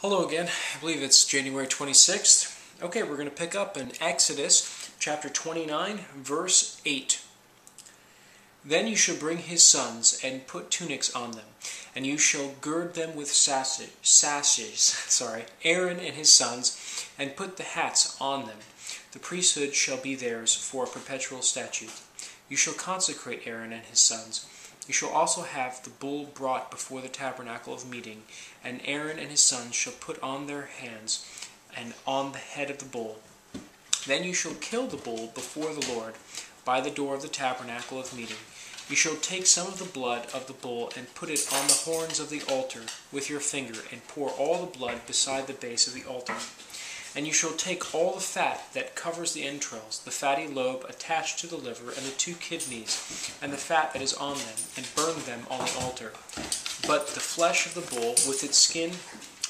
Hello again. I believe it's January 26th. Okay, we're going to pick up in Exodus chapter 29, verse 8. Then you shall bring his sons and put tunics on them, and you shall gird them with sashes, Aaron and his sons, and put the hats on them. The priesthood shall be theirs for a perpetual statute. You shall consecrate Aaron and his sons. You shall also have the bull brought before the tabernacle of meeting, and Aaron and his sons shall put on their hands and on the head of the bull. Then you shall kill the bull before the Lord by the door of the tabernacle of meeting. You shall take some of the blood of the bull and put it on the horns of the altar with your finger, and pour all the blood beside the base of the altar. And you shall take all the fat that covers the entrails, the fatty lobe attached to the liver, and the 2 kidneys, and the fat that is on them, and burn them on the altar. But the flesh of the bull, with its skin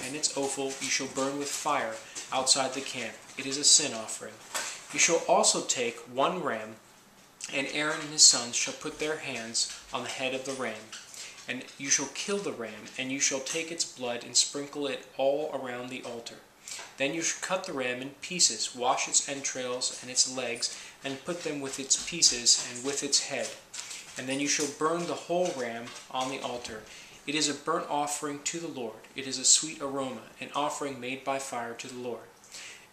and its offal, you shall burn with fire outside the camp. It is a sin offering. You shall also take 1 ram, and Aaron and his sons shall put their hands on the head of the ram. And you shall kill the ram, and you shall take its blood and sprinkle it all around the altar. Then you shall cut the ram in pieces, wash its entrails and its legs, and put them with its pieces and with its head. And then you shall burn the whole ram on the altar. It is a burnt offering to the Lord. It is a sweet aroma, an offering made by fire to the Lord.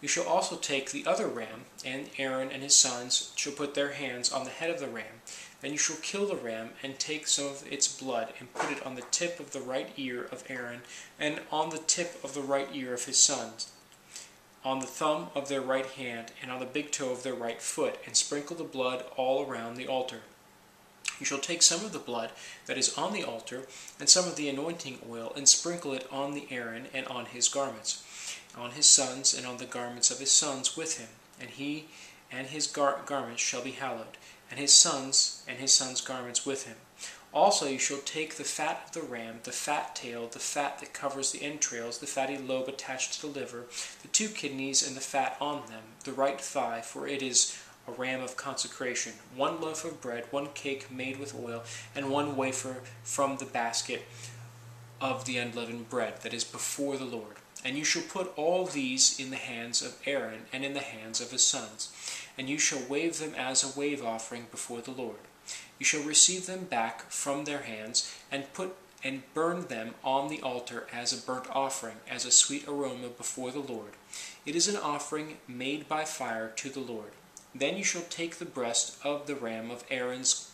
You shall also take the other ram, and Aaron and his sons shall put their hands on the head of the ram. Then you shall kill the ram, and take some of its blood, and put it on the tip of the right ear of Aaron, and on the tip of the right ear of his sons, on the thumb of their right hand, and on the big toe of their right foot, and sprinkle the blood all around the altar. You shall take some of the blood that is on the altar, and some of the anointing oil, and sprinkle it on the Aaron and on his garments, on his sons, and on the garments of his sons with him. And he and his garments shall be hallowed, and his sons garments with him. Also you shall take the fat of the ram, the fat tail, the fat that covers the entrails, the fatty lobe attached to the liver, the 2 kidneys and the fat on them, the right thigh, for it is a ram of consecration, 1 loaf of bread, 1 cake made with oil, and 1 wafer from the basket of the unleavened bread that is before the Lord. And you shall put all these in the hands of Aaron and in the hands of his sons, and you shall wave them as a wave offering before the Lord. You shall receive them back from their hands, and burn them on the altar as a burnt offering, as a sweet aroma before the Lord. It is an offering made by fire to the Lord. Then you shall take the breast of the ram of Aaron's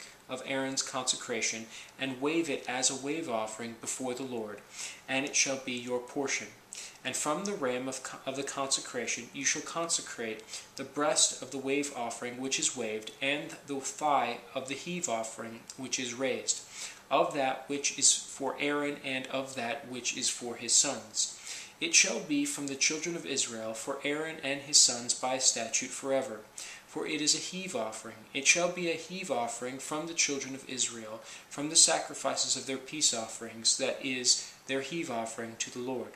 consecration, and wave it as a wave offering before the Lord, and it shall be your portion. And from the ram of the consecration you shall consecrate the breast of the wave offering which is waved, and the thigh of the heave offering which is raised, of that which is for Aaron, and of that which is for his sons. It shall be from the children of Israel, for Aaron and his sons by statute forever. For it is a heave offering. It shall be a heave offering from the children of Israel, from the sacrifices of their peace offerings, that is, their heave offering to the Lord.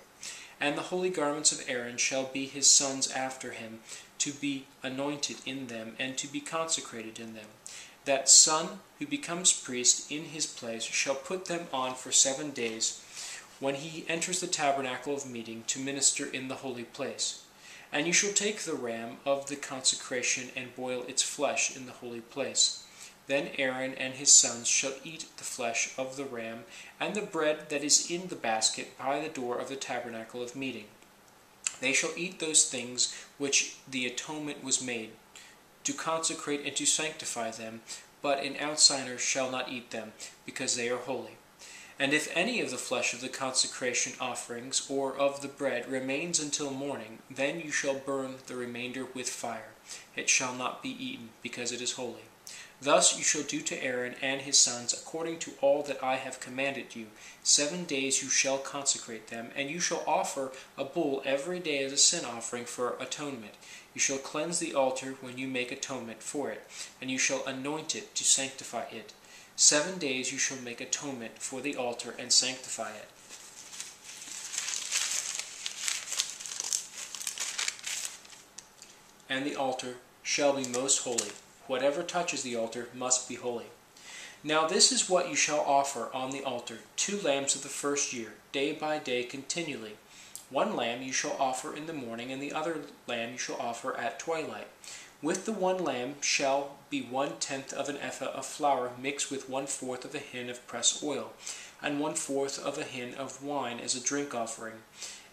And the holy garments of Aaron shall be his sons after him, to be anointed in them, and to be consecrated in them. That son who becomes priest in his place shall put them on for 7 days, when he enters the tabernacle of meeting, to minister in the holy place. And you shall take the ram of the consecration, and boil its flesh in the holy place. Then Aaron and his sons shall eat the flesh of the ram, and the bread that is in the basket by the door of the tabernacle of meeting. They shall eat those things which the atonement was made, to consecrate and to sanctify them, but an outsider shall not eat them, because they are holy. And if any of the flesh of the consecration offerings or of the bread remains until morning, then you shall burn the remainder with fire. It shall not be eaten, because it is holy. Thus you shall do to Aaron and his sons according to all that I have commanded you. 7 days you shall consecrate them, and you shall offer a bull every day as a sin offering for atonement. You shall cleanse the altar when you make atonement for it, and you shall anoint it to sanctify it. 7 days you shall make atonement for the altar and sanctify it. And the altar shall be most holy. Whatever touches the altar must be holy. Now this is what you shall offer on the altar: 2 lambs of the first year, day by day continually, One lamb you shall offer in the morning, and the other lamb you shall offer at twilight. With the one lamb shall be 1/10 of an ephah of flour mixed with 1/4 of a hin of pressed oil, and 1/4 of a hin of wine as a drink offering.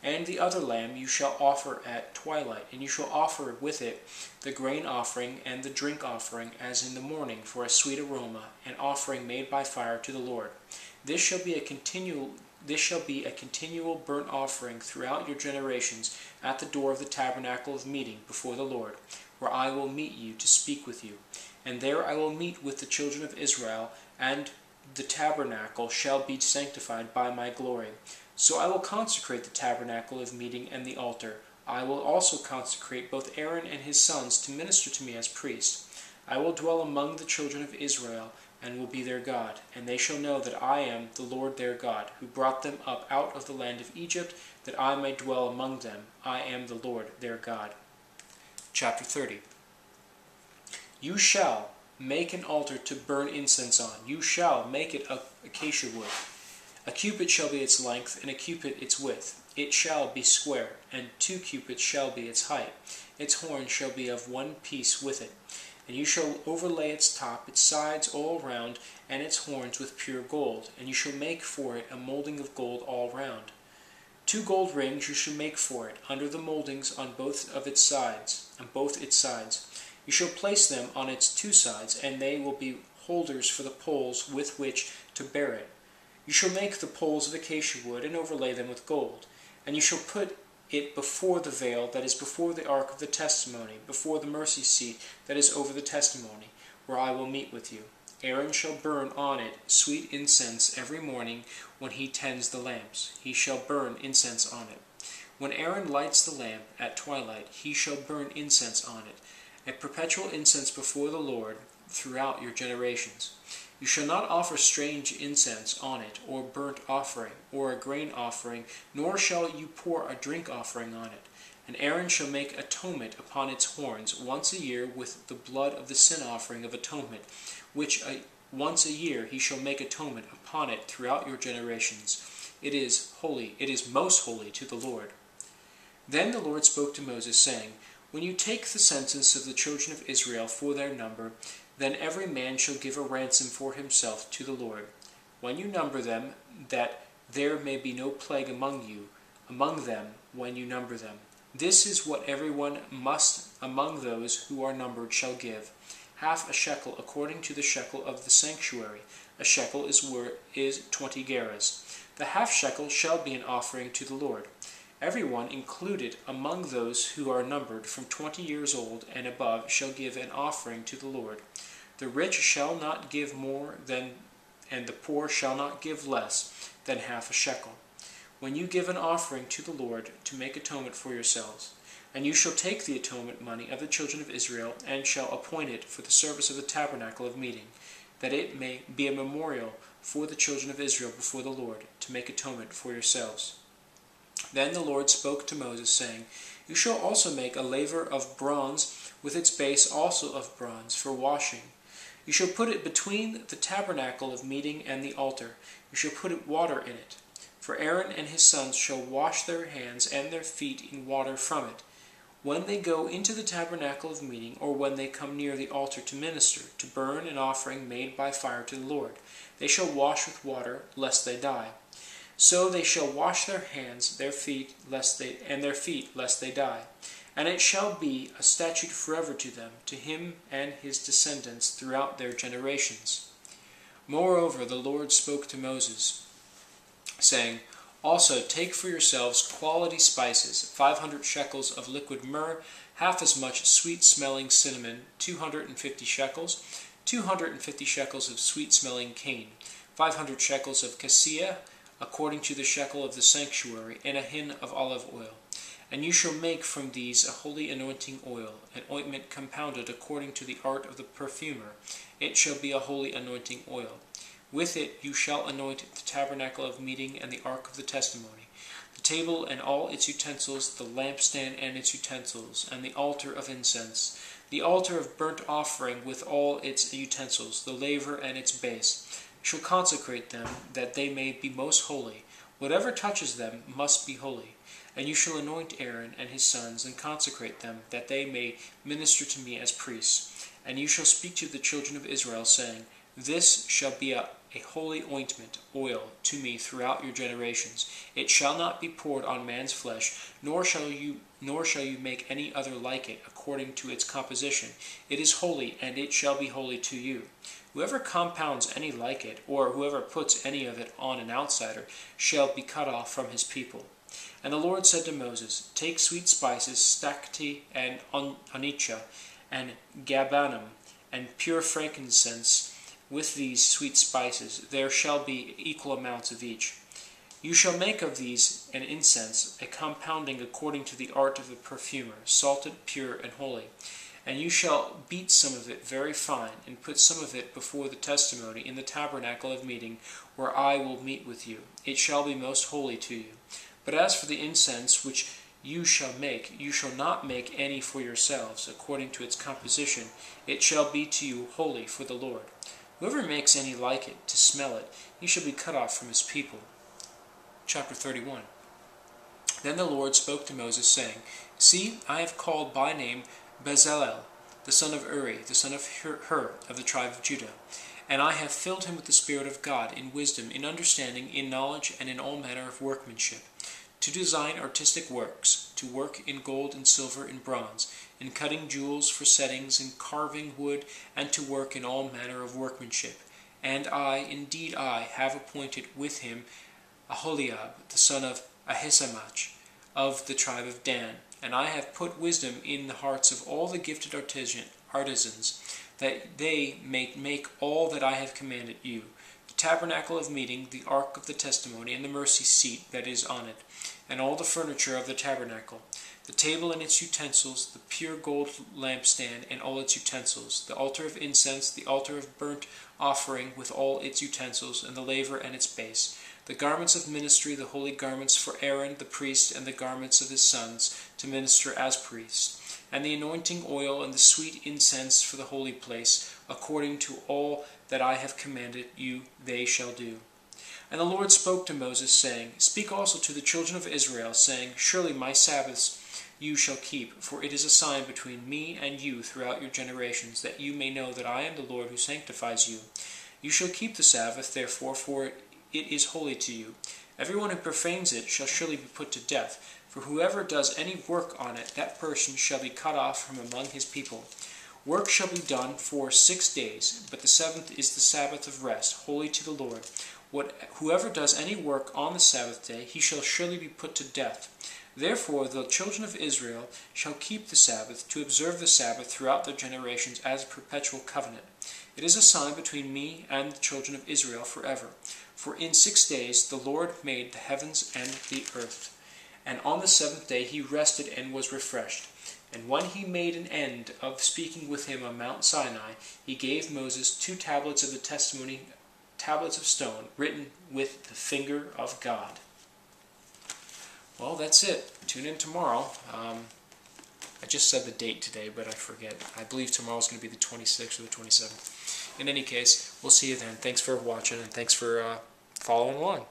And the other lamb you shall offer at twilight, and you shall offer with it the grain offering and the drink offering as in the morning for a sweet aroma, an offering made by fire to the Lord. This shall be a continual burnt offering throughout your generations at the door of the tabernacle of meeting before the Lord, where I will meet you to speak with you. And there I will meet with the children of Israel, and the tabernacle shall be sanctified by my glory. So I will consecrate the tabernacle of meeting and the altar. I will also consecrate both Aaron and his sons to minister to me as priests. I will dwell among the children of Israel, and will be their God, and they shall know that I am the Lord their God, who brought them up out of the land of Egypt, that I may dwell among them. I am the Lord their God. Chapter 30. You shall make an altar to burn incense on. You shall make it of acacia wood. A cubit shall be its length, and a cubit its width. It shall be square, and 2 cubits shall be its height. Its horn shall be of one piece with it. And you shall overlay its top, its sides all round, and its horns with pure gold. And you shall make for it a molding of gold all round. 2 gold rings you shall make for it, under the moldings on both its sides. You shall place them on its 2 sides, and they will be holders for the poles with which to bear it. You shall make the poles of acacia wood, and overlay them with gold. And you shall put it before the veil that is before the ark of the testimony, before the mercy seat that is over the testimony, where I will meet with you. Aaron shall burn on it sweet incense every morning when he tends the lamps. He shall burn incense on it. When Aaron lights the lamp at twilight, he shall burn incense on it, a perpetual incense before the Lord throughout your generations. You shall not offer strange incense on it, or burnt offering, or a grain offering, nor shall you pour a drink offering on it. And Aaron shall make atonement upon its horns once a year with the blood of the sin offering of atonement, which once a year he shall make atonement upon it throughout your generations. It is holy, it is most holy to the Lord. Then the Lord spoke to Moses, saying, When you take the census of the children of Israel for their number, then every man shall give a ransom for himself to the Lord. When you number them, that there may be no plague among them when you number them. This is what everyone must among those who are numbered shall give. Half a shekel according to the shekel of the sanctuary. A shekel is 20 gerahs. The half shekel shall be an offering to the Lord. Everyone included among those who are numbered from 20 years old and above shall give an offering to the Lord. The rich shall not give more than, and the poor shall not give less than half a shekel, when you give an offering to the Lord to make atonement for yourselves. And you shall take the atonement money of the children of Israel, and shall appoint it for the service of the tabernacle of meeting, that it may be a memorial for the children of Israel before the Lord, to make atonement for yourselves. Then the Lord spoke to Moses, saying, You shall also make a laver of bronze, with its base also of bronze, for washing. You shall put it between the tabernacle of meeting and the altar. You shall put water in it. For Aaron and his sons shall wash their hands and their feet in water from it, when they go into the tabernacle of meeting, or when they come near the altar to minister, to burn an offering made by fire to the Lord. They shall wash with water, lest they die. So they shall wash their hands, their feet, lest they die. And it shall be a statute forever to them, to him and his descendants throughout their generations. Moreover, the Lord spoke to Moses, saying, Also take for yourselves quality spices, 500 shekels of liquid myrrh, half as much sweet-smelling cinnamon, 250 shekels, 250 shekels of sweet-smelling cane, 500 shekels of cassia, according to the shekel of the sanctuary, and a hin of olive oil. And you shall make from these a holy anointing oil, an ointment compounded according to the art of the perfumer. It shall be a holy anointing oil. With it you shall anoint the tabernacle of meeting and the ark of the testimony, the table and all its utensils, the lampstand and its utensils, and the altar of incense, the altar of burnt offering with all its utensils, the laver and its base. You shall consecrate them, that they may be most holy. Whatever touches them must be holy. And you shall anoint Aaron and his sons, and consecrate them, that they may minister to me as priests. And you shall speak to the children of Israel, saying, This shall be a holy ointment, oil, to me throughout your generations. It shall not be poured on man's flesh, nor shall you make any other like it, according to its composition. It is holy, and it shall be holy to you. Whoever compounds any like it, or whoever puts any of it on an outsider, shall be cut off from his people. And the Lord said to Moses, Take sweet spices, stacte and onycha, and gabanum, and pure frankincense. With these sweet spices there shall be equal amounts of each. You shall make of these an incense, a compounding according to the art of a perfumer, salted, pure, and holy. And you shall beat some of it very fine, and put some of it before the testimony in the tabernacle of meeting, where I will meet with you. It shall be most holy to you. But as for the incense which you shall not make any for yourselves, according to its composition. It shall be to you holy for the Lord. Whoever makes any like it, to smell it, he shall be cut off from his people. Chapter 31. Then the Lord spoke to Moses, saying, See, I have called by name Bezalel, the son of Uri, the son of Hur, of the tribe of Judah. And I have filled him with the Spirit of God, in wisdom, in understanding, in knowledge, and in all manner of workmanship, to design artistic works, to work in gold and silver and bronze, in cutting jewels for settings, in carving wood, and to work in all manner of workmanship. And I, indeed I, have appointed with him Aholiab, the son of Ahisamach, of the tribe of Dan. And I have put wisdom in the hearts of all the gifted artisans, that they may make all that I have commanded you, the tabernacle of meeting, the ark of the testimony, and the mercy seat that is on it, and all the furniture of the tabernacle, the table and its utensils, the pure gold lampstand and all its utensils, the altar of incense, the altar of burnt offering with all its utensils, and the laver and its base, the garments of ministry, the holy garments for Aaron the priest, and the garments of his sons to minister as priests, and the anointing oil and the sweet incense for the holy place, according to all that I have commanded you, they shall do. And the Lord spoke to Moses, saying, Speak also to the children of Israel, saying, Surely my Sabbaths you shall keep, for it is a sign between me and you throughout your generations, that you may know that I am the Lord who sanctifies you. You shall keep the Sabbath, therefore, for it is holy to you. Everyone who profanes it shall surely be put to death, for whoever does any work on it, that person shall be cut off from among his people. Work shall be done for 6 days, but the seventh is the Sabbath of rest, holy to the Lord. Whoever does any work on the Sabbath day, he shall surely be put to death. Therefore the children of Israel shall keep the Sabbath, to observe the Sabbath throughout their generations as a perpetual covenant. It is a sign between me and the children of Israel forever. For in 6 days the Lord made the heavens and the earth, and on the seventh day he rested and was refreshed. And when he made an end of speaking with him on Mount Sinai, he gave Moses 2 tablets of the testimony, tablets of stone, written with the finger of God. Well, that's it. Tune in tomorrow. I just said the date today, but I forget. I believe tomorrow's going to be the 26th or the 27th. In any case, we'll see you then. Thanks for watching, and thanks for following along.